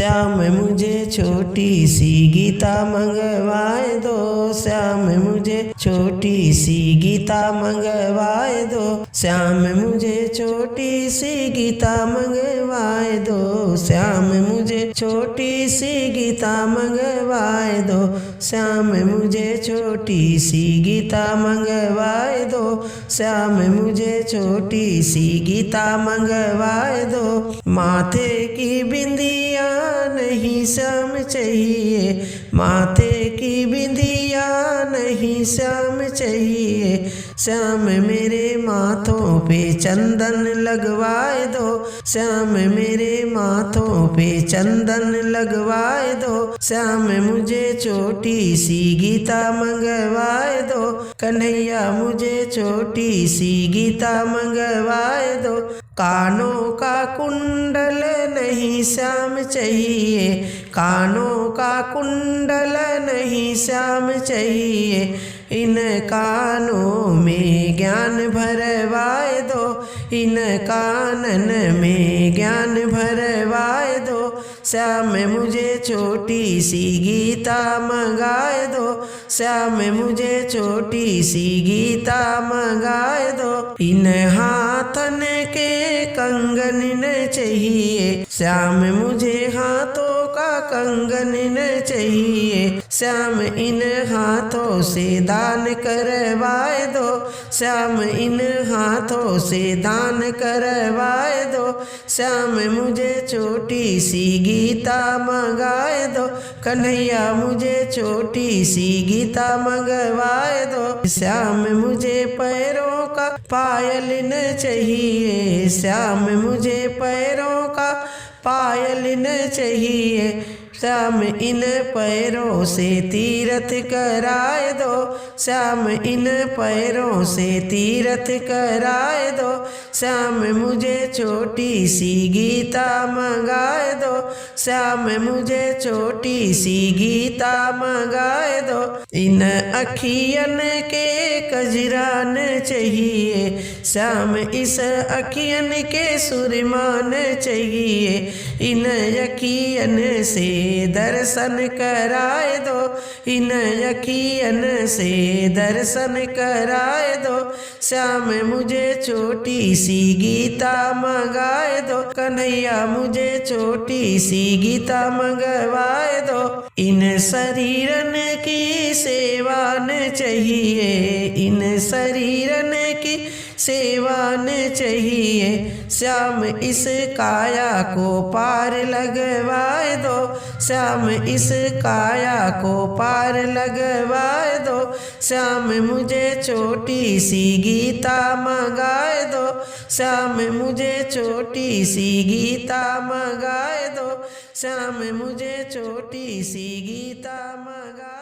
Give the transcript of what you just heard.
श्याम मुझे छोटी सी गीता मंगवाए दो, श्याम मुझे छोटी सी गीता मंगवाए दो, श्याम मुझे छोटी सी गीता मंगवाए दो, श्याम मुझे छोटी सी गीता मंगवाए दो, श्याम मुझे छोटी सी गीता मंगवाए दो, श्याम मुझे छोटी सी गीता मंगवाए दो। माथे की बिंदिया नहीं श्याम चाहिए, माथे की बिंदिया नहीं श्याम चाहिए, श्याम मेरे माथों पे चंदन लगवाए दो, श्याम मेरे माथों पे चंदन लगवाए दो, श्याम मुझे छोटी सी गीता मंगवाए दो, कन्हैया मुझे छोटी सी गीता मंगवाए दो। कानों का कुंडल नहीं श्याम चाहिए, कानों का कुंडल नहीं श्याम चाहिए, इन कानों में ज्ञान भरवाए दो, इन कानन में ज्ञान भरवाए दो, श्याम मुझे छोटी सी गीता मंगाए दो, श्याम मुझे छोटी सी गीता मंगाए दो। इन हाथन के कंगन न चाहिए, श्याम मुझे हाथों का कंगन न चाहिए, श्याम इन हाथों से दान करवाए दो, श्याम इन हाथों से दान करवाए दो, श्याम मुझे छोटी सी गीता मंगाए दो, कन्हैया मुझे छोटी सी गीता मंगवाए दो। श्याम मुझे पैरों का पायल न चाहिए, श्याम मुझे पैरों का पायल न चाहिए, श्याम इन पैरों से तीरथ कराए दो, श्याम इन पैरों से तीरथ कराए दो, श्याम मुझे छोटी सी गीता मंगाए दो, श्याम मुझे छोटी सी गीता मंगाए दो। इन अखियन के कजरान चाहिए, श्याम इस अखियन के सुरमान चाहिए, इन अखियन से दर्शन कराए दो, इन अखियन से दर्शन कराए दो, श्याम मुझे छोटी सी गीता मंगाए दो, कन्हैया मुझे छोटी सी गीता मंगवाए दो। इन शरीरन की सेवा न चाहिए, इन शरीरन की सेवा न चाहिए, श्याम इस काया को पार लगवाए दो, श्याम इस काया को पार लगवाए दो, श्याम मुझे छोटी सी गीता मंगाए दो, श्याम मुझे छोटी सी गीता मंगाए दो, श्याम मुझे छोटी सी गीता मंगाए